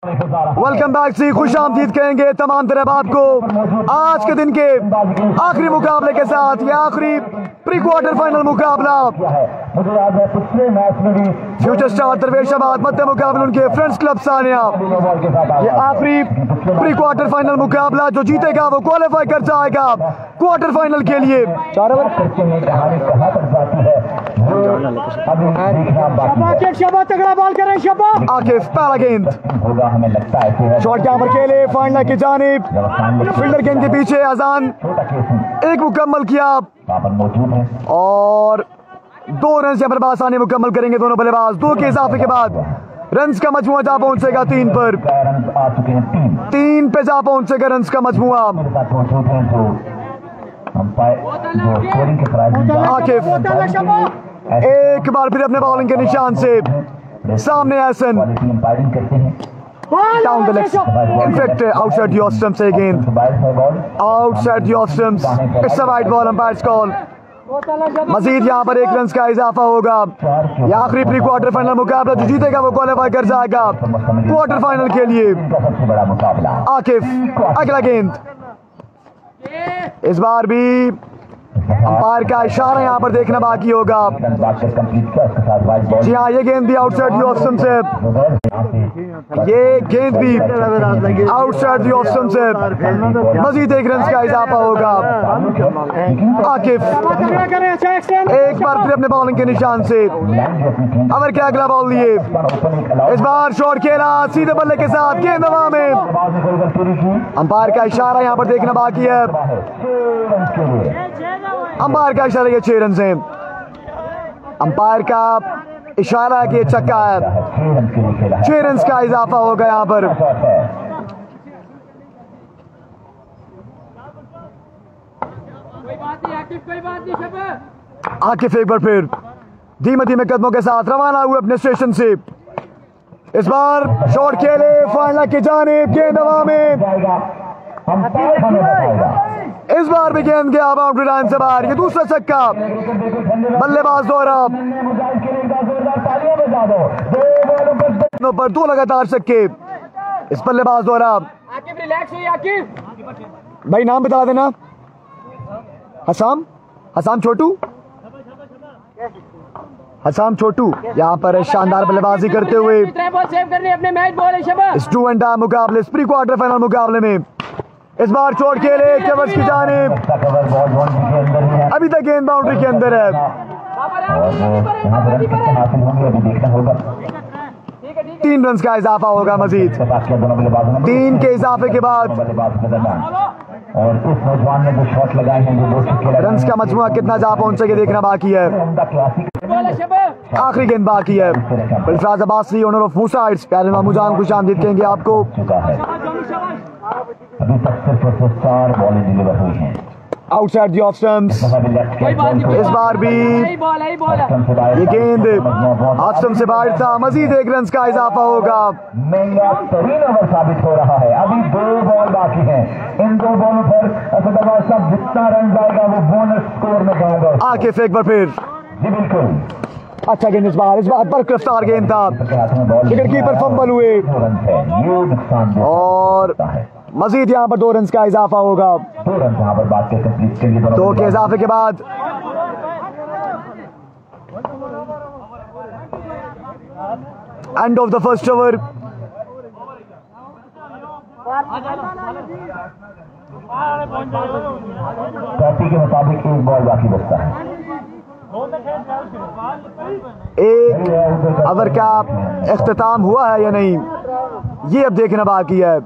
Welcome back से खुश आमदीद कहेंगे तमाम तरह आपको आज के दिन के आखिरी मुकाबले के साथ ये आखिरी प्री क्वार्टर फाइनल मुकाबला फ्यूचर स्टार दरवेशाबाद मध्य मुकाबले उनके फ्रेंड्स क्लब सानिया। ये आखिरी प्री क्वार्टर फाइनल मुकाबला जो जीतेगा वो क्वालिफाई कर जाएगा क्वार्टर फाइनल के लिए। तगड़ा बॉल करें आकिफ पहला गेंद शॉट यहाँ पर खेले फाइनल की जानिब फील्डर गेंद के पीछे अजान एक मुकम्मल किया और 2 रन यहाँ पर बासानी मुकम्मल करेंगे दोनों बल्लेबाज। 2 के इजाफे के बाद रन्स का मजमुआ जा पहुंचेगा 3 पर 3 पे जा पहुंचेगा रन्स का मजमुआ। आकिफ एक बार फिर अपने बॉलिंग के निशान से सामने Ehsan down the legs, in fact outside your stumps again, outside your stumps, it's a wide ball, umpire's call। मजीद यहाँ पर 1 रन का इजाफा होगा। ये आखिरी प्री क्वार्टर फाइनल मुकाबला जो जीतेगा वो क्वालिफाई कर जाएगा क्वार्टर फाइनल के लिए। आकिफ अगला गेंद इस बार भी अंपायर का इशारा यहाँ पर देखना बाकी होगा। जी हाँ, ये गेंद भी आउटसाइड दी ऑफ स्टंप से, ये गेंद भी आउटसाइड दी ऑफ स्टंप से मजीद 1 रन का इजाफा होगा। आकिफ एक बार फिर अपने बॉलिंग के निशान से अवर के अगला बॉल लिए, इस बार शॉट खेला सीधे बल्ले के साथ गेंद हवा में। अंपायर का इशारा यहाँ पर देखना बाकी है। अंपायर का इशारा ये 6 रन है। अंपायर का इशारा कि छक्का है। 6 रन का इजाफा होगा यहाँ पर। आकिफ एक बार फिर धीमे धीमे कदमों के साथ रवाना हुए अपने स्टेशन से। इस बार शॉट खेले फाइनल की जानिब गेंद हवा में। इस बार भी गेंद गया बाउंड्री लाइन से बाहर। ये दूसरा छक्का बल्लेबाज द्वारा पर 2 लगातार छक्के इस बल्लेबाज द्वारा। भाई नाम बता देना। हसाम छोटू यहाँ पर शानदार बल्लेबाजी करते हुए इस 2 एंड मुकाबले प्री क्वार्टर फाइनल मुकाबले में। इस बार चोट खेले कवर्स की जानिब, अभी तक गेंद बाउंड्री के अंदर है। 3 रन का इजाफा होगा मजीद। 3 के इजाफे के बाद और इस नौजवान ने जो शॉट लगाए हैं वो रन का मजमुआ कितना जा पहुंचेगा देखना बाकी है। आखिरी गेंद बाकी है। बिलफराज अब्बासी ओनर ऑफ मूसाइड्स प्यारे मामूजान खुश आमदीद कहेंगे आपको। अभी तक सिर्फ 4 बॉलें डिलीवर हुई हैं आउटसाइड दी ऑफ स्टंप्स। इस बार भी ये गेंद ऑफ स्टंप से बाहर था। मजीद 1 रन का इजाफा होगा। बेहतरीन ओवर साबित हो रहा है। अभी 2 बॉल बाकी हैं। इन 2 बॉलों पर असदुल्लाह साहब जितना रन जाएगा वो बोनस स्कोर में जाएगा। आकिफ एक बार फिर जी बिल्कुल अच्छा गेंद इस बार बर्क रफ्तार गेंद था। विकेट कीपर फंबल हुए और मजीद यहाँ पर 2 रन का इजाफा होगा। 2 रन यहाँ पर बात के कंप्लीट के लिए 2 के इजाफे के बाद end of the first over. Copy के मुताबिक 1 बॉल बाकी बचता है। एक ओवर का इख्तिताम हुआ है या नहीं ये अब देखना बाकी है।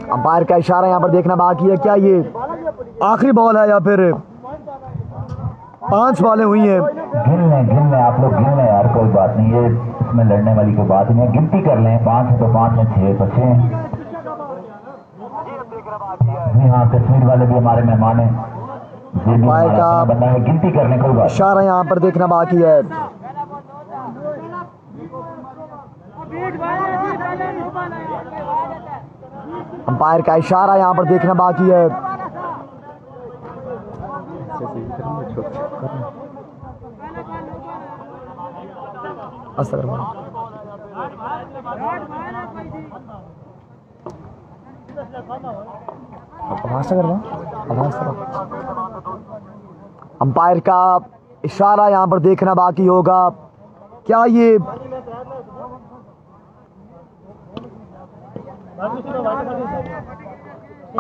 अंपायर का इशारा यहाँ पर देखना बाकी है। क्या ये आखिरी बॉल है या फिर 5 बॉलें हुई हैं। गिन लें आप लोग गिन लें यार, कोई बात नहीं, ये इसमें लड़ने वाली कोई बात नहीं है। गिनती कर लें, 5 है तो 5 है, 6 तो 6 हैं। जी हाँ, कश्मीर वाले भी हमारे मेहमान हैं। बंदा है, गिनती कर लें, कोई बात। इशारा यहाँ पर देखना बाकी है। अंपायर का इशारा यहाँ पर देखना बाकी है। अंपायर का इशारा यहां पर देखना बाकी होगा। क्या ये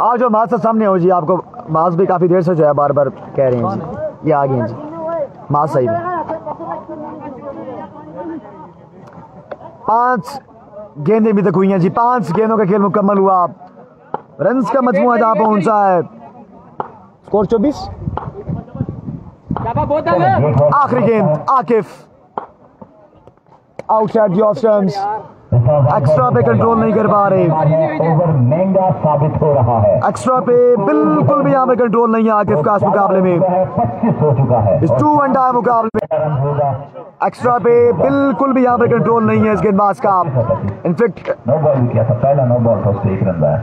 आज जो माज सामने हो जी, आपको माज भी काफी देर से जो है बार बार कह रहे हैं जी, ये आ गए हैं जी माज सही में। 5 गेंदें अभी तक हुई हैं जी, 5 गेंदों का खेल मुकम्मल हुआ। रन्स का मजमूआ जहां पहुंचा है, स्कोर 24। आखिरी गेंद Akif outside the off stumps, extra पे कंट्रोल नहीं कर पा रहे। ओवर महंगा साबित हो रहा है। एक्स्ट्रा पे बिल्कुल भी यहाँ पे कंट्रोल नहीं है आकिफ का इस मुकाबले में। 25 हो चुका है इस 2 अंडा मुकाबले में एक्स्ट्रा पे बिल्कुल भी यहाँ पे कंट्रोल नहीं है इस गेंदबाज का। इनफैक्ट नो बॉल भी किया था, पहला नो बॉल था, उससे 1 रन आया।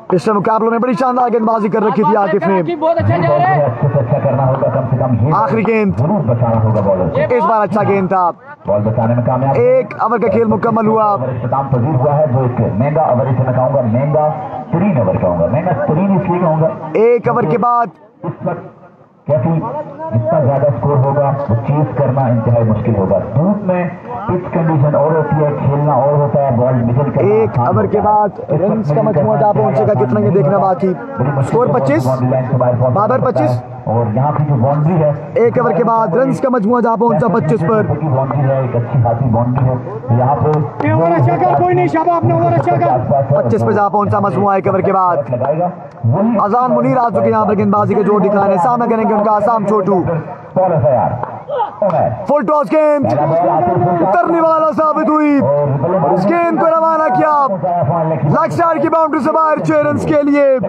पिछले मुकाबलों में बड़ी शानदार गेंदबाजी कर रखी थी आकिफ ने। बहुत अच्छा जा रहा है। अच्छे से अच्छा करना होगा, कम से कम आखिरी गेंद जरूर बचाना होगा बॉलर। इस बार अच्छा गेंद था। बॉल बचाने में कामयाब। 1 ओवर का खेल मुकम्मल हुआ। इख्तिताम पजीर हुआ है, जो एक महंगा ओवर इसे मैं कहूंगा, महंगा तरीन ओवर कहूंगा। महंगा तरीन इसलिए कहूंगा 1 ओवर के बाद इस वक्त क्योंकि जितना ज्यादा स्कोर होगा वो चेस करना इंतहाई मुश्किल होगा। धूप में पिच कंडीशन और होती है, खेलना और होता है, बॉल मिडल करना। 1 ओवर के बाद रन्स का मजमूआ जहां पहुंचेगा कितना ये देखना बाकी। स्कोर 25 बाबर 25 और यहाँ की जो बाउंड्री है 1 ओवर के बाद रन्स का मजमूआ जहां पहुंचा 25 पर। बाउंड्री है, एक अच्छी खासी बाउंड्री है यहाँ पे। ओवर अच्छा कर, कोई नहीं शाबाश, अपने ओवर अच्छा कर। 25 पे जहां पहुंचा मजमूआ 1 ओवर के बाद। लगाएगा वही अजान मुनीर आ चुके यहाँ पर गेंदबाजी के जोर दिखाने, सामना करेंगे उनका आसाम छोटू। बॉल है यार। फुल टॉस गेंद उतरने वाला साबित हुई और इस गेंद को रवाना किया लेग साइड की बाउंड्री से बाहर 6 रन के लिए।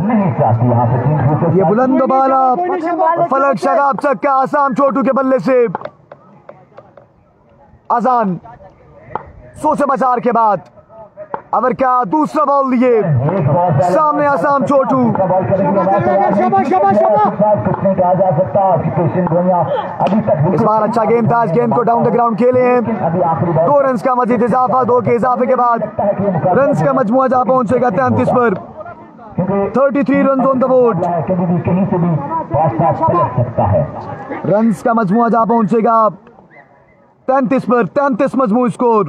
नहीं चाहती यहाँ पे ये बुलंद बाला फलक शगाब चक्का आसाम छोटू के बल्ले से। अजान सोचे बचार के बाद अवर क्या दूसरा बॉल दिए सामने आसाम छोटू। इस बार अच्छा गेंद था, इस गेंद को डाउन द ग्राउंड खेले हैं। 2 रन का मजीद इजाफा, 2 के इजाफे के बाद रन का मजमुआ जहां पहुंचेगा 33 पर। 33 रन ऑन द बोर्ड। कहीं से भी रन का मजमुआ जहां पहुंचेगा 33 पर। 33 मजमू स्कोर।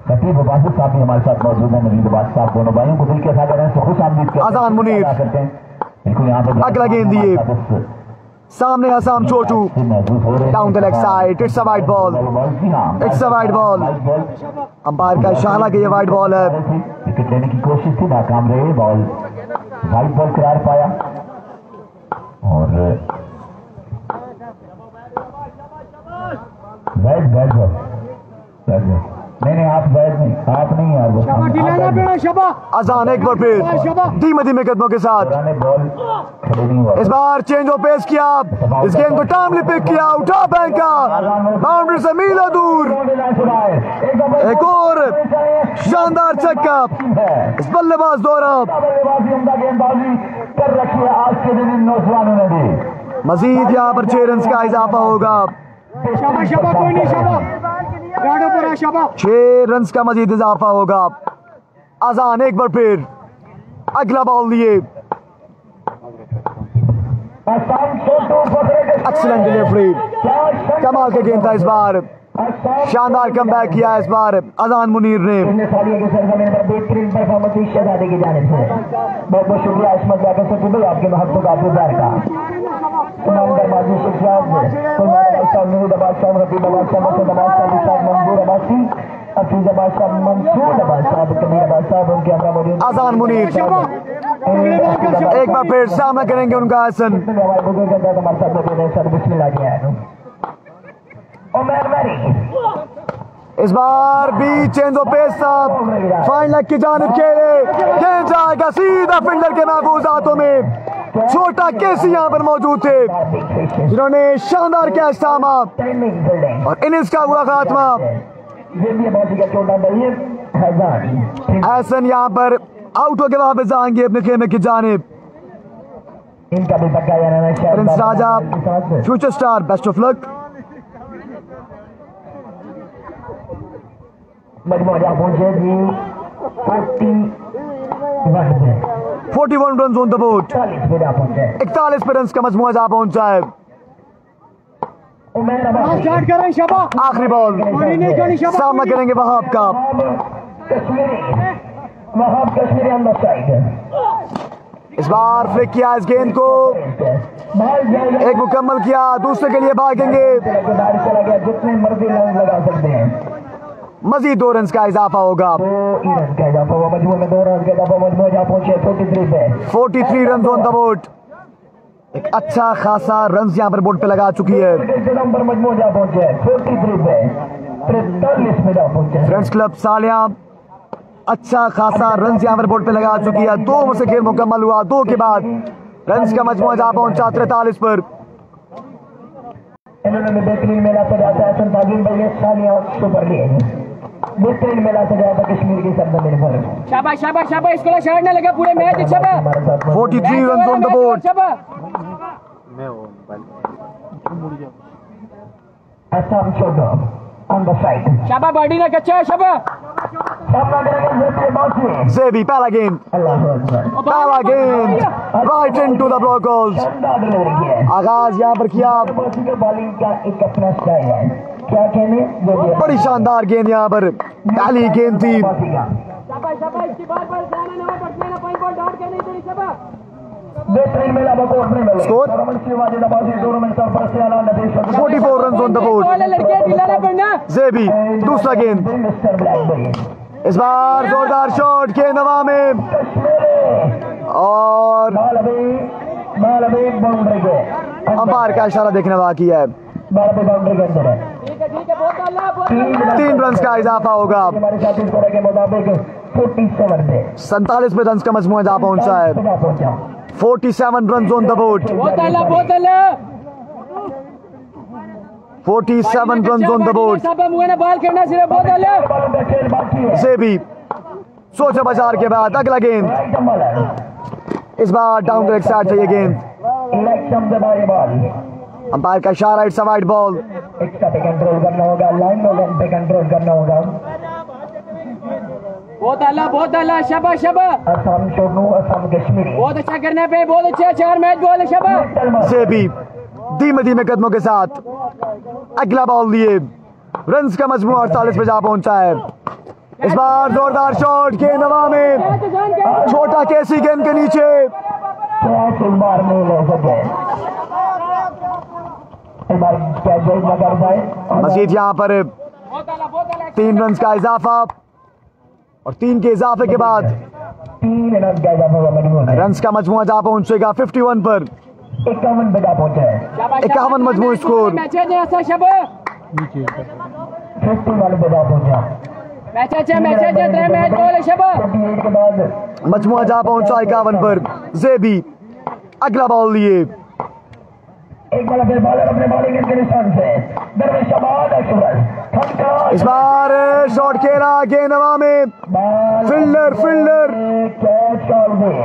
खतीब बासित साहब भी हमारे साथ मौजूद हैं। नवीद बादशाह दोनों भाइयों को दिल के साथ हैं, खुश आमदीद अजान मुनीर करते हैं। बिल्कुल यहाँ पे अगला गेंद दिए सामने Assam Chhotu down the leg side. It's a wide ball, it's a wide ball. Umpire का इशारा कि ये वाइड बॉल है। विकेट लेने की कोशिश थी, नाकाम रहे। बॉल वाइड बॉल करार पाया और वैद बैट बॉल। नहीं आप वैद नहीं, आप नहीं यार, अजान एक बार फिर धीमे धीमे कदमों के साथ बॉल खड़े नहीं हुआ। इस बार चेंज ऑफ पेस किया, इस गेंद को टाइमली पिक किया, उठा फेंका बाउंड्री से मीलों दूर। एक और शानदार छक्का इस बल्लेबाज द्वारा। गेंदबाजी कर रखी है आज के दिन इन नौजवानों ने भी। मजीद यहाँ पर 6 रन का इजाफा होगा। 6 रन का मजीद इजाफा होगा। अजान एक बार फिर अगला बॉल दिए। एक्सीलेंट डिलीवरी, कमाल का गेंद था इस बार। शानदार कमबैक किया इस बार अजान मुनीर ने। बेहतरीन परफॉर्मेंस शहजादे की जानिब से बहुत बहुत शुक्रिया अहमद जाकर से भाई आपके महत्व का गुजार का अजान मुनीर एक बार फिर सामना करेंगे उनका हसन। इस बार भी चेंज ऑफ पेस था, फाइन लेग की जानिब खेले, गेंद जाएगा सीधा फील्डर के महफूज हाथों में। छोटा केसी यहाँ पर मौजूद थे जिन्होंने शानदार कैच थामा और इनिंग्स का हुआ खात्मा। एहसन यहाँ पर आउट होकर वापस आएंगे अपने खेमे की जानिब। इनका भी पक्का जाना prince Raja future star, best of luck. मजमूआ पहुंचे जी 41 रन ऑन द बोर्ड। 41 पे रन का मजमूआ जा पहुंचा है। स्टार्ट करें शाबाश। आखिरी बॉल सामना करेंगे वहाब का। Kashmiri on the side. इस बार फ्लिक किया इस गेंद को, एक मुकम्मल किया, दूसरे के लिए भागेंगे। जितने मर्जी रन लगा सकते हैं। मजीद 2 रन का इजाफा होगा। 2 रन का इजाफा हुआ, मजमूए में 2 रन का इजाफा, मजमूआ जा पहुंचे 43 पे। 43 रन ऑन द बोर्ड। एक अच्छा खासा रन यहाँ पर बोर्ड पे लगा चुकी है। नंबर मजमूआ जा पहुंचे 43 पे, 43 में जा पहुंचे। फ्रेंड्स क्लब सालियां अच्छा खासा रन यहाँ पर बोर्ड पे लगा चुकी है। 2 ओवर से खेल मुकम्मल हुआ, 2 के बाद रन का मजमूआ जा पहुंचा 43 पर। इन्होंने बेहतरीन मेला सजाता है संतागिन भाई, सालियां सुपर लीग बेहतरीन मेला सजाता कश्मीर की सरजमीन पर। शाबाश शाबाश शाबाश, इसको शॉट ना लगा पूरे मैच। शाबाश 43 run on the board. Assam छोड़ो ऑन द साइड। शाबाश बॉडी ना कच्चा है। शाबाश ज़ेबी पहला गेंद, पहला गेंद right into the block holes. आगाज यहाँ पर किया, बॉलिंग का एक अपना स्टाइल है, क्या कहने। बड़ी शानदार गेंद यहाँ पर, पहली गेंद थी। शाबाश शाबाश, इसकी बार बार जाना ना पड़ता है, पॉइंट बॉल डाउट करनी चाहिए। शाबाश बेहतरीन मेला बकोर में मिले। Score 44 run on the board. ज़ेबी दूसरा गेंद, इस बार जोरदार शॉट, गेंद हवा में और अंपायर का इशारा देखने बाकी है। 3 रन का इजाफा होगा। 47 पे रन का मजमूआ जा पहुंचा है। 47 run on the board. 47 run on the board. ज़ेबी सोचा बाजार के बाद अगला गेंद, इस बार डाउन द लेग साइड से ये गेंद। अंपायर का इशारा, it's a wide ball. Control करना होगा, लाइन पे कंट्रोल करना होगा। बहुत आला शाबाश शाबाश। असम छोड़ू, असम कश्मीरी बहुत अच्छा करने पे, बहुत अच्छा 4 मैच बॉल है। शाबाश ज़ेबी धीमे धीमे कदमों के साथ अगला बॉल लिए, रन का मजमूआ 48 पे जा पहुंचा है। इस बार जोरदार शॉट, गेंद हवा में, छोटा केसी गेंद के नीचे। बार नहीं ले सके, मजीद यहाँ पर 3 रन का इजाफा और 3 के इजाफे के बाद 3 रन का इजाफा हुआ। रन का मजमूआ जा पहुंचेगा 51 पर। 51 पे जा पहुंचा है। 51 मजमूई स्कोर। 51 पे जा पहुंचा। के बाद मजमूआ जा पहुंचा 51 पर। ज़ेबी अगला बॉल लिए, एक बार फिर बॉलर अपने बॉलिंग के निशान से दरवेश इस बार शॉट खेला, गेंद हवा में, फील्डर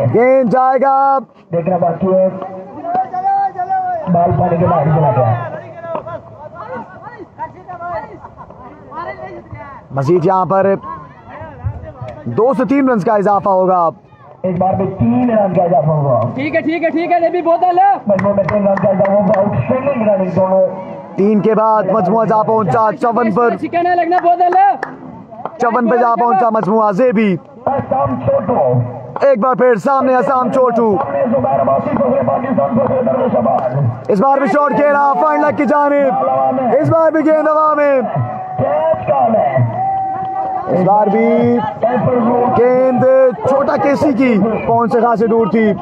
गेंद जाएगा। देखना बाकी है, बॉल पानी के बाहर चला गया। मजीद यहाँ पर 2 से 3 रन का इजाफा होगा। इस बार भी 3 रन का इजाफा होगा। ठीक है ये भी बहुत आला। मजमूए में 3 रन का इजाफा होगा। आउटस्टैंडिंग रनिंग दोनों। 3 के बाद मजमूआ जा पहुंचा 54 पर। ठिकाना लगना बहुत आला। 54 पे जा पहुंचा मजमूआ। ज़ेबी असम छोटू एक बार फिर सामने, असम छोटू। इस बार भी शॉट खेला, फाइन लेग की जानिब, इस बार भी गेंद हवा में, इस बार भी गेंद छोटा केसी की पहुंच से खासी दूर थी।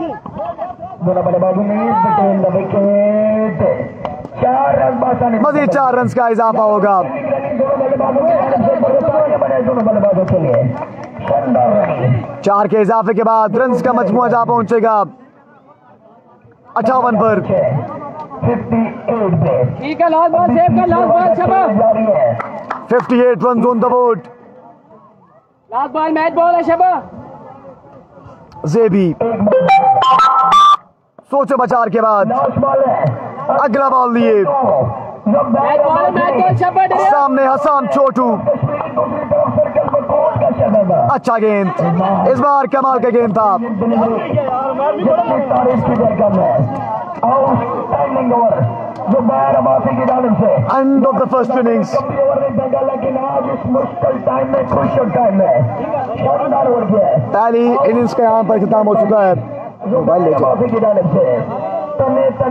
मजीद 4 रन का इजाफा होगा। 4 के इजाफे के बाद रन का मजमूआ जा पहुंचेगा 58 पर। 58 run on the board. Last ball match ball है शबा। जेबी सोचो बचार के बाद अगला बॉल लिए मैच बॉल शबा डरे। सामने हसन छोटू। अच्छा गेंद, इस बार कमाल का गेंद था। End of the first innings. पहली इनिंग्स का यहाँ पर खत्म हो चुका है।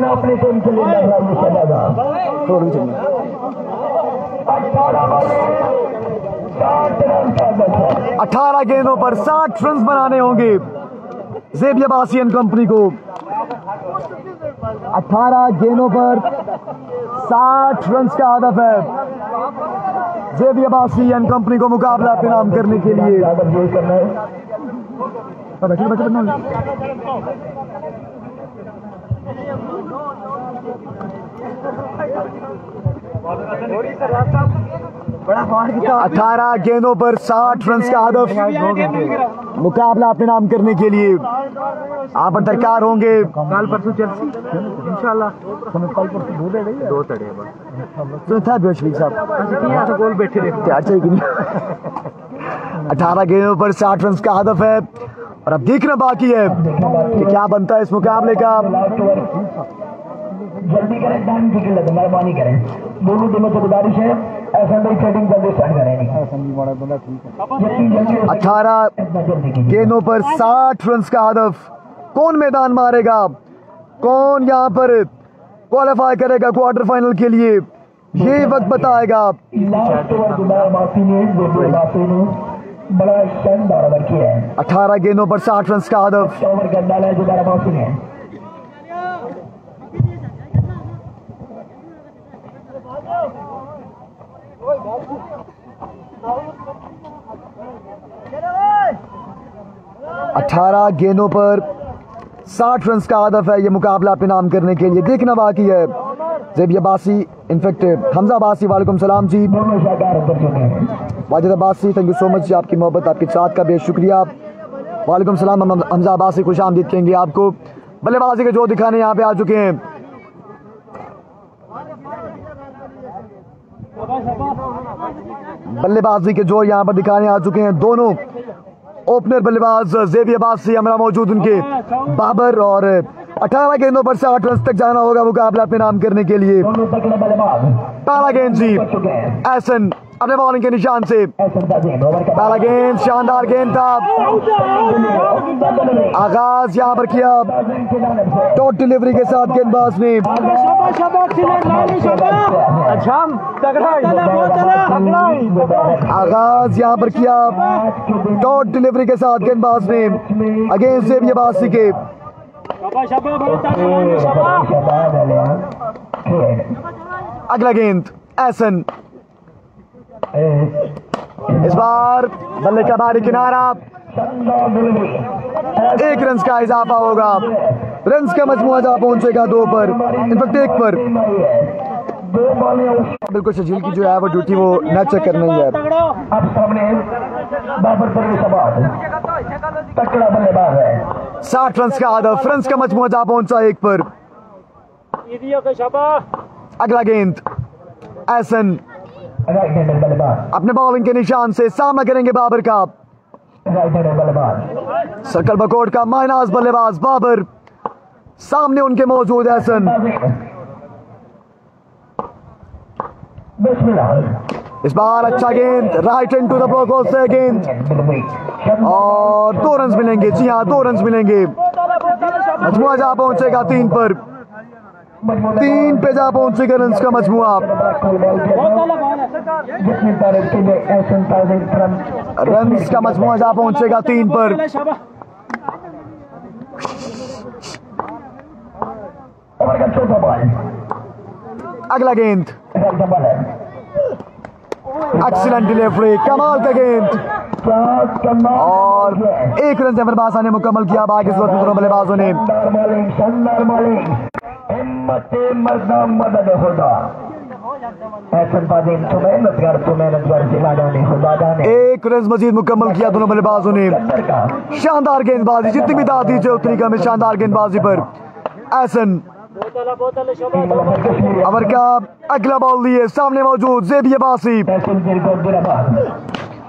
अपनी टीम के लिए लड़ रहा है। 18 गेंदों पर 60 रन बनाने होंगे ज़ेबी अब्बासी एंड कंपनी को। 18 गेंदों पर 60 रन का हदफ है ज़ेबी अब्बासी एंड कंपनी को मुकाबला अपने नाम करने के लिए। बड़ा 18 गेंदों पर 60 रन का हदफ मुकाबला अपने नाम करने के लिए आप पर दरकार होंगे। कल परसों चेल्सी इंशाल्लाह कल परसों दो तड़े तो था बेशरीक साहब गोल बैठे रहे तैयार चाहिए कि नहीं। 18 गेंदों पर 60 रन का हदफ है और अब देखना बाकी है कि क्या बनता है इस मुकाबले का। जल्दी करें, टाइम ठीक लगे, मेहरबानी करें। दोनों टीमों से गुजारिश है असेंबली सेटिंग जल्दी स्टार्ट करेंगे। 18 गेंदों पर 60 रन का हदफ। कौन मैदान मारेगा, कौन यहां पर क्वालिफाई करेगा क्वार्टर फाइनल के लिए, ये वक्त बताएगा। लास्ट ओवर जुबार माफी ने बड़ा शानदार ओवर किया है। 18 गेंदों पर 60 रन का हदफ। ओवर कर डाला है जुबार माफी ने। अठारह गेंदों पर 60 रन का हदफ है ये मुकाबला अपने नाम करने के लिए। देखना बाकी है ज़ेबी अब्बासी इनफेक्ट हमजा अब्बासी वालेकुम सलाम जी। Wajid Abbasi thank you so much जी, आपकी मोहब्बत आपके साथ का बेहद शुक्रिया। वालेकुम सलाम हमजा अब्बासी, खुश आमदीद कहेंगे आपको। बल्लेबाजी के जो दिखाने यहाँ पे आ चुके हैं। बल्लेबाजी के जो यहाँ पर दिखाने आ चुके हैं दोनों ओपनर बल्लेबाज ज़ेबी अब्बासी हमारा मौजूद उनके बाबर और 18 गेंदों पर 60 रन तक जाना होगा मुकाबला अपने नाम करने के लिए। पहला गेंद जी एहसन अपने बॉलिंग के निशान से। पहला गेंद शानदार गेंद था। आगाज यहाँ पर किया डॉट डिलीवरी के साथ गेंदबाज ने। आगाज यहाँ पर किया डॉट डिलीवरी के साथ गेंदबाज ने अगेंस्ट ज़ेबी अब्बासी के। अगला गेंद एहसन, इस बार बल्ले का बाहरी किनारा। 1 रन का इजाफा होगा। रन का मजमूआ जहाँ पहुंचेगा 2 पर, इनफैक्ट 1 पर। बिल्कुल शजील की जो है वो ड्यूटी वो न चेक करनी है। अब सामने बाबर पर भी सवाल तकड़ा बल्लेबाज है। 60 रन का हदफ, रन का मजमूआ जहाँ पहुंचा 1 पर। अगला गेंद एहसन राइट हैंडर बल्लेबाज अपने बॉलिंग के निशान से सामना करेंगे बाबर का। राइट हैंडर बल्लेबाज सर्कल बकोट का माइनास बल्लेबाज बाबर, सामने उनके मौजूद एहसन। इस बार अच्छा गेंद right hand to the block से गेंद और 2 रन मिलेंगे। जी हाँ 2 रन मिलेंगे। मजमुआ जहाँ पहुंचेगा 3 पर, 3 पे जा पहुंचेगा रन का मजमुआ। रन का मजमुआ जा पहुंचेगा 3 पर। अगला गेंद एक्सीलेंट डिलीवरी, कमाल का गेंद और 1 रन जफर बासा ने मुकम्मल किया। बाकी इस वक्त दोनों बल्लेबाजों ने एक रन मजीद मुकम्मल किया दोनों बल्लेबाजों ने। शानदार गेंदबाजी, जितनी भी दाद दीजिए उतनी कम है शानदार गेंदबाजी पर। एहसन ओवर का अगला बॉल लिए सामने मौजूद ज़ेबी अब्बासी,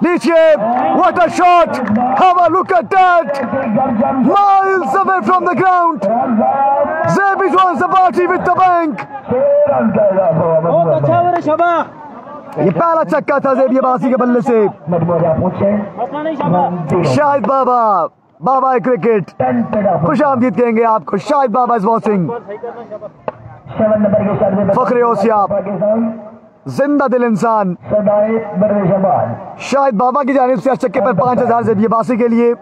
नीचे what a shot, have a look at that, miles away from the ground, ज़ेबी joins the party with the bank। बहुत अच्छा ओवर है शाबाश। ये पहला छक्का था ज़ेबी अब्बासी के बल्ले से। मसला नहीं शाबाश। शाहिद बाबा, बाबा क्रिकेट, खुशामदीद कहेंगे आपको। शाहिद बाबा इज वॉचिंग। फखरे ओसियाब, जिंदा दिल इंसान। शाहिद बाबा की जानिब से छक्के पर 5000 ज़ेबी अब्बासी के लिए।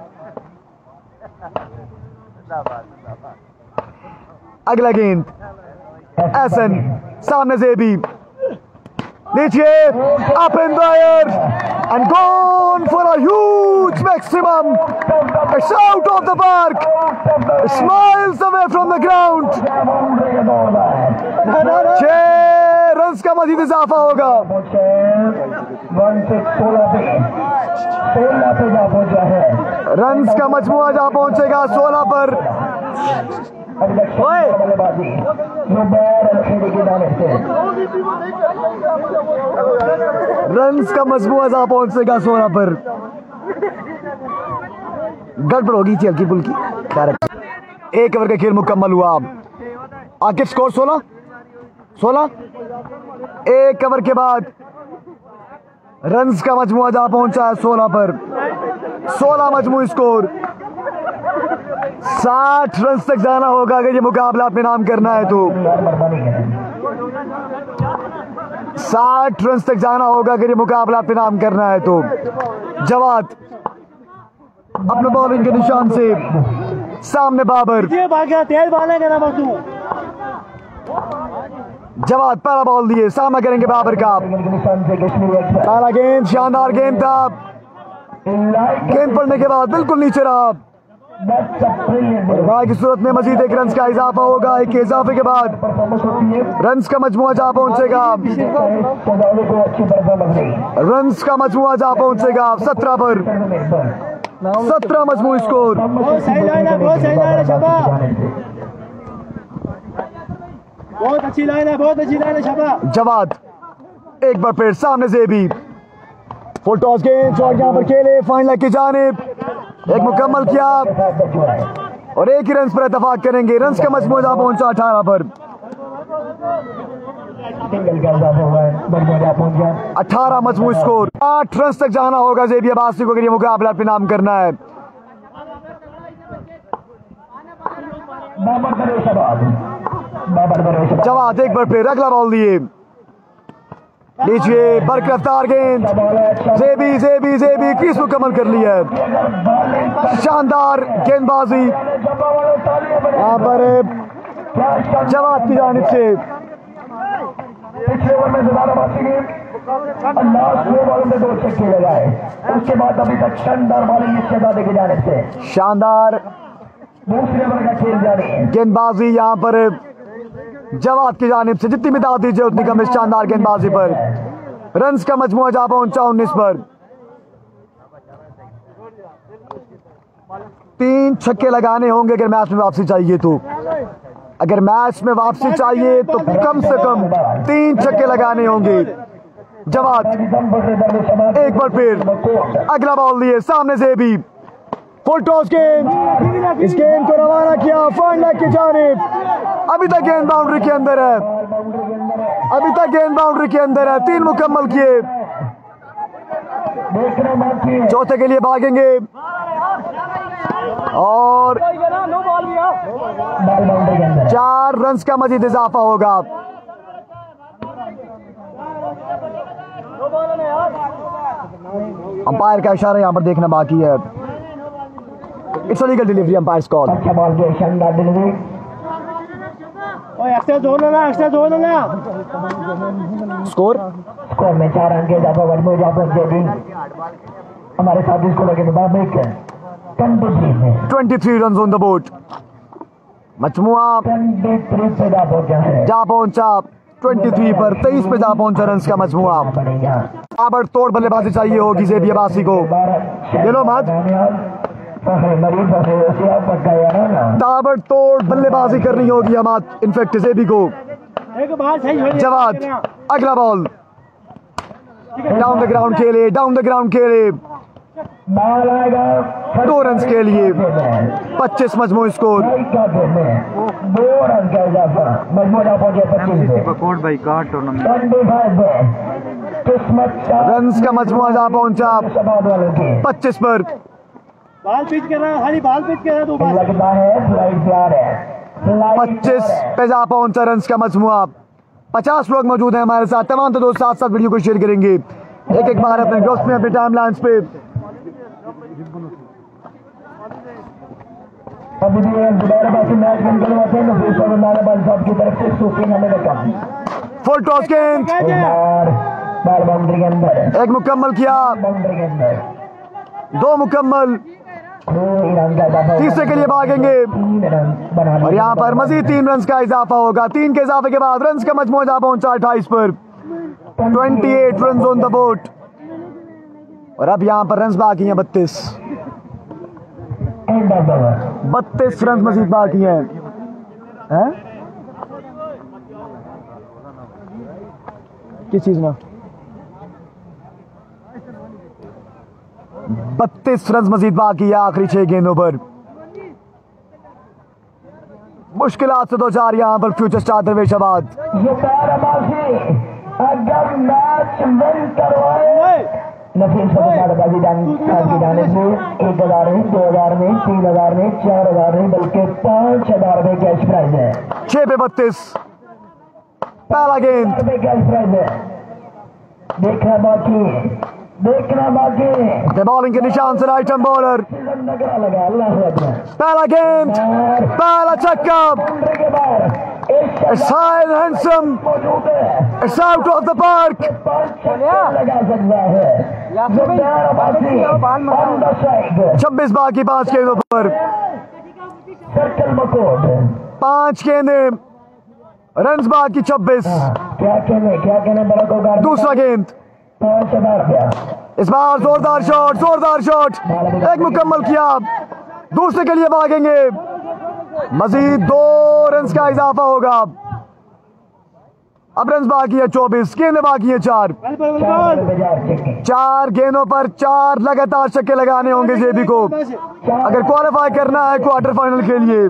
अगला गेंद एहसन, सामने ज़ेबी, नीचे up in the air and gone for a huge maximum. It's out of the park. It's miles away from the ground. 6 run का मजीद इजाफा होगा। रन का मजमुआ जहां पहुंचेगा 16 पर। रन का मजमुआ जहां पहुंचेगा 16 पर। गड़बड़ होगी थी हल्की फुल्की। एक ओवर का खेल मुकम्मल हुआ। आकिब स्कोर 16। एक ओवर के बाद रन का मजमुआ जहां पहुंचा है 16 पर। 16 मजमूई स्कोर। 60 रन तक जाना होगा अगर ये मुकाबला अपने नाम करना है तो। 60 रन तक जाना होगा अगर ये मुकाबला अपने नाम करना है तो। जवाद अपने बॉलिंग के निशान से, सामने बाबर, तेज बालेंगे ना बसू। जवाद पहला बॉल दिए, सामना करेंगे बाबर का। पहला गेंद शानदार गेंद था। गेंद पड़ने के बाद बिल्कुल नीचे रहा। भाई की सूरत में मजीद एक रन का इजाफा होगा। एक इजाफे के बाद रन का मजमुआ जहां पहुंचेगा, रन का मजमुआ जहां पहुंचेगा 17 पर। 17 मजमूई स्कोर। बहुत सही लाइन है, बहुत सही लाइन है शाबाश। बहुत अच्छी लाइन है, बहुत अच्छी लाइन है शाबाश। जवाद एक बार फिर सामने ज़ेबी, फुल टॉस गेंद और यहां पर खेले फाइनल की जानिब। एक मुकम्मल किया और एक ही रन पर इत्तेफाक करेंगे। रन का मजमूआ जहां पहुंचा 18 पर। 18 मजमूई स्कोर। 8 रन तक जाना होगा ज़ेबी अब्बासी को अगर ये मुकाबला अपने नाम करना है। जवाद एक बार फिर अगला बॉल दिए, लीजिए बरक रफ्तार गेंद। ज़ेबी ज़ेबी ज़ेबी क्रीज मुकम्मल कर ली है। शानदार गेंदबाजी यहाँ पर जवाद की जानिब से। पिछले ओवर में लास्ट 2 बॉलों में 2 छक्के लगाए। उसके बाद अभी तक शानदार बॉलिंग इस शहजादे की जानिब से। शानदार दूसरे ओवर का खेल जारी है। गेंदबाजी यहाँ पर जवाद की जानिब से। जितनी भी दाद दीजिए उतनी कम। शानदार गेंदबाजी पर रन का मजमुआ जहां पहुंचा 19 पर। 3 छक्के लगाने होंगे अगर मैच में वापसी चाहिए तो। अगर मैच में वापसी चाहिए तो कम से कम 3 छक्के लगाने होंगे। जवाद एक बार फिर अगला बॉल लिए, सामने ज़ेबी, फुल टॉस गेंद। इस गेंद को रवाना किया फाइनल की जानिब। अभी तक गेंद बाउंड्री के अंदर है, अभी तक गेंद बाउंड्री के अंदर है। 3 मुकम्मल किए, चौथे के लिए भागेंगे और 4 रन का मजीद इजाफा होगा। अंपायर का इशारा यहाँ पर देखना बाकी है। It's legal delivery, umpire call. अच्छा बॉल जो शानदार डिलीवरी। एक्स्ट्रा जोर लेना, एक्स्ट्रा जोर लेना। स्कोर में 4 अंक के इजाफा में हमारे साथ इसको लगे 23 रन ऑन द बोर्ड। मजमुआ 23 पे जा पहुंचा है। जा पहुंचा 23 पर 23 पे जा पहुंचा रन का मजमुआ। बढ़ेगा ताबड़तोड़ बल्लेबाजी चाहिए होगी ज़ेबी अब्बासी को। ये लो मत ताबड़तोड़ बल्लेबाजी करनी होगी हमाद इनफेक्ट ज़ेबी को। जवाद अगला बॉल डाउन द ग्राउंड खेले, डाउन द ग्राउंड खेले, 2 रन के लिए 25 मजमू स्कोर। 2 रन का इजाफा मजमूदा पहुंचे 25 भाई का टूर्नामेंट 25 किस्मत रन का मजमुआ जा पहुंचा शबाब वालों के 25 पर। बाल पिच कर रहा है, खाली बाल पिच कर रहा है तो बाल लगता है फ्लाइट तैयार है 25 पे जा पहुंचा रन का मजमुआ। 50 लोग मौजूद हैं हमारे साथ। तमाम तो दोस्त साथ साथ वीडियो को शेयर करेंगे एक बार अपने ग्रुप्स में, अपने टाइम लाइन्स पे। अभी भी दोबारा बाकी मैच बंद करवाते हैं नफीस और नाराबाद साहब की तरफ से सूफी हमें रखा फुल टॉस गेंद और बाल बाउंड्री के अंदर एक मुकम्मल किया, बाउंड्री के अंदर 2 मुकम्मल, 2 रन का इजाफा तीसरे के लिए भागेंगे 3 रन बनाने और यहाँ पर मजीद 3 रन का इजाफा होगा। 3 के इजाफे के बाद रन का मजमू जा पहुंचा 28 पर। 28 रन ऑन द बोर्ड और अब यहाँ पर रन बाकी हैं 32 एंड ऑफ ओवर 32 रन मजीद बाकी हैं। हैं? किस चीज में 32 रन मजीद बाकी है आखिरी 6 गेंदों पर। मुश्किलात से 2-4 यहाँ पर फ्यूचर स्टार दरवेशाबाद। ये ताराबाजी अगर मैच विन करवाए नफीस नाराबाजी की जाने से 1000 नहीं, 2000 नहीं, 3000 नहीं, 4000 नहीं बल्कि 5000 में कैश प्राइज है। 6 पे 32 पहला गेंद कैश प्राइज है। देखना बाकी बॉलिंग के निशान से राइट हैंड बॉलर। नगरा लगा अल्लाह अकबर। पहला गेंद, पहला छक्का, के बाद it's high and handsome, मौजूद है it's out of the park। 5 लगा सकता है ताराबाजी ऑन द साइड 26 बाकी 5 गेंदों पर। सर्कल मकोड 5 गेंदें, रन बाकी 26। क्या कहने बड़ा को गार्ड दूसरा गेंद 5000 रुपया इस बार जोरदार शॉट, एक मुकम्मल किया, दूसरे के लिए भागेंगे, मजीद 2 रन का इजाफा होगा। अब रन बाकी है 24, गेंदें बाकी है 4। 4 गेंदों पर 4 लगातार छक्के लगाने होंगे ज़ेबी को अगर क्वालिफाई करना है क्वार्टर फाइनल के लिए।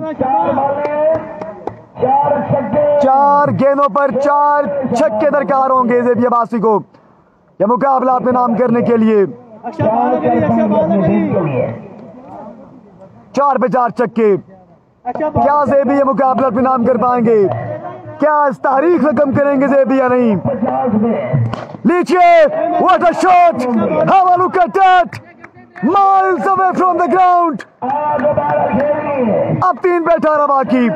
4 गेंदों पर 4 छक्के दरकार होंगे ज़ेबी अब्बासी को यह मुकाबला अपने नाम करने के लिए। 4 पे 4 छक्के, क्या ज़ेबी ये मुकाबला अपने नाम कर पाएंगे? क्या इस तारीख रकम करेंगे ज़ेबी या नहीं? लीजिए, what a shot, how a look at that, miles away from the ground. अब 3 पे 18 बाकी,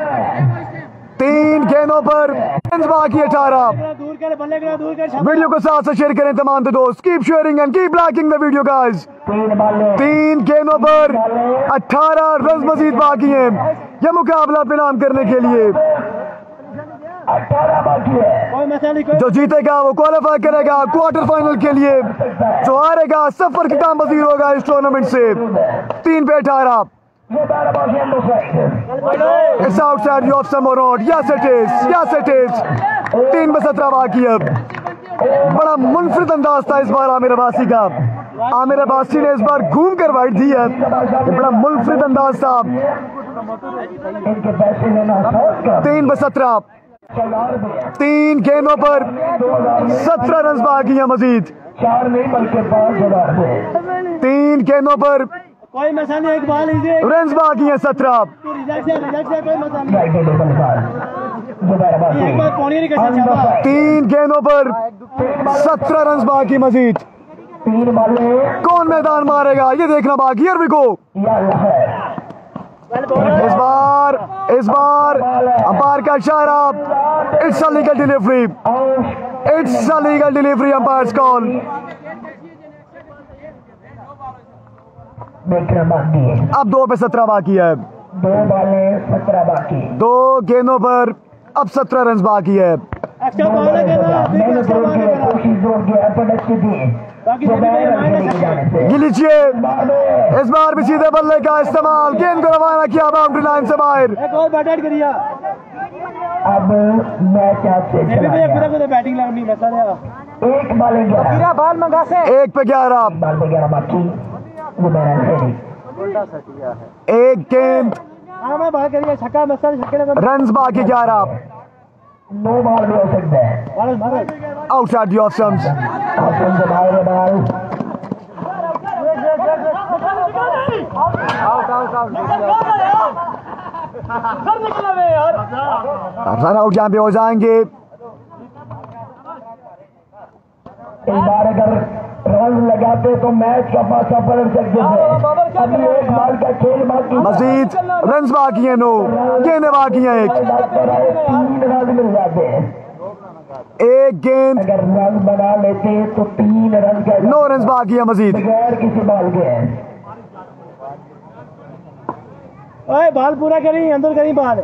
3 गेंदों पर बाकी 18। वीडियो को साथ से शेयर करें तमाम दोस्त। Keep sharing and keep liking the video guys. 3 गेंदों पर 18 रन मजीद बाकी हैं यह मुकाबला अपने नाम करने के लिए। 18 बाकी है। जो जीतेगा वो क्वालिफाई करेगा क्वार्टर फाइनल के लिए, जो हारेगा सफर का पसीर होगा इस टूर्नामेंट से। 3 पे 18 It's outside the off-summer road. Yes it is 3 पे 17 बाकी। अब बड़ा मुनफरिद अंदाज था इस बार आमिर अब्बासी का। आमिर अब्बासी ने इस बार घूम कर वाइट दी है, बड़ा मुनफरिद अंदाज था। 3 पे 17, 3 गेंदों पर 17 रन बाकी है मजीद। 4 नहीं बल्कि 5000 3 गेंदों पर कोई मसला नहीं, एक बाल इधर रन बाकी है 17। रिजल्ट से कोई मसला नहीं, एक बार पौनी नहीं कर सकता। 3 गेंदों पर 17 रन बाकी मजीद। 3 बालें कौन मैदान मारेगा ये देखना बाकी। Here we go. इस बार अंपायर का इशारा, it's a legal delivery, it's a legal delivery, umpire's call. अब 2 पे 17 बाकी है। 2 बालें 17 बाकी। 2 गेंदों पर अब 17 रन बाकी है। एक्स्ट्रा बॉल है ना मैंने जोड़ के कोशिश जोड़ के प्रोडक्ट थी बाकी सभी भाई माइनस गिलीचिए इस बार भी सीधे बल्ले का इस्तेमाल, गेंद को रवाना किया बाउंड्री लाइन से बाहर। एक और बैट करिया अब मैच आपसे ये भी एक बैटिंग लगनी मसला है। एक बॉलिंग गिरा बॉल मंगा से 1 पे 11, बॉल पे 11 बाकी जुबैर है एक गेंद, हां मैं बात करिए छक्का मसला छक्के में रन्स बाकी 11, 9 बॉल भी हो सकता है मारो outside the off stumps. Option से बाहर बॉल रन आउट यहाँ पे हो जाएंगे। इस बार अगर रन लगाते तो मैच का पासा पलट सकते थे। अभी एक बॉल का खेल बाकी, मजीद रन्स बाकी हैं 9, गेंदें बाकी हैं 1, 3 रन मिल जाते हैं। एक गेंद, अगर रन बना लेते तो 3 रन का 9 रन्स बाकी हैं मजीद। बगैर किसी बॉल के ओए बॉल पूरा करी अंदर करी बॉल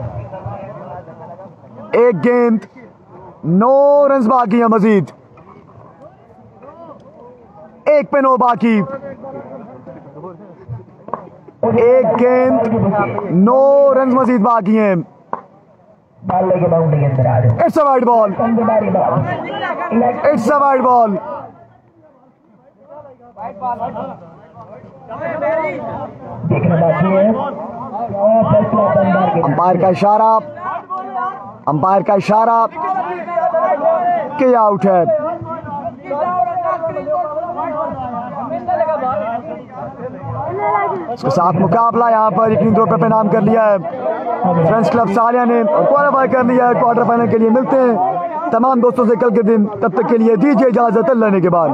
एक गेंद, 9 रन्स बाकी हैं मजीद। 1 पे 9 बाकी, एक गेंद, 9 रन्स मजीद बाकी हैं। बॉल लेके बाउंड्री के अंदर आ जाओ। इट्स अ वाइड बॉल, बारी ball it's a wide ball. देखना बाकी है और फैसला बंदार के अंपायर का इशारा, अंपायर का इशारा कि आउट है। इसके साथ मुकाबला यहाँ पर यकीनी तौर पर नाम कर लिया है फ्रेंड्स क्लब सालिया ने और क्वालिफाई कर लिया है क्वार्टर फाइनल के लिए। मिलते हैं तमाम दोस्तों से कल के दिन, तब तक के लिए दीजिए इजाजत लेने के बाद।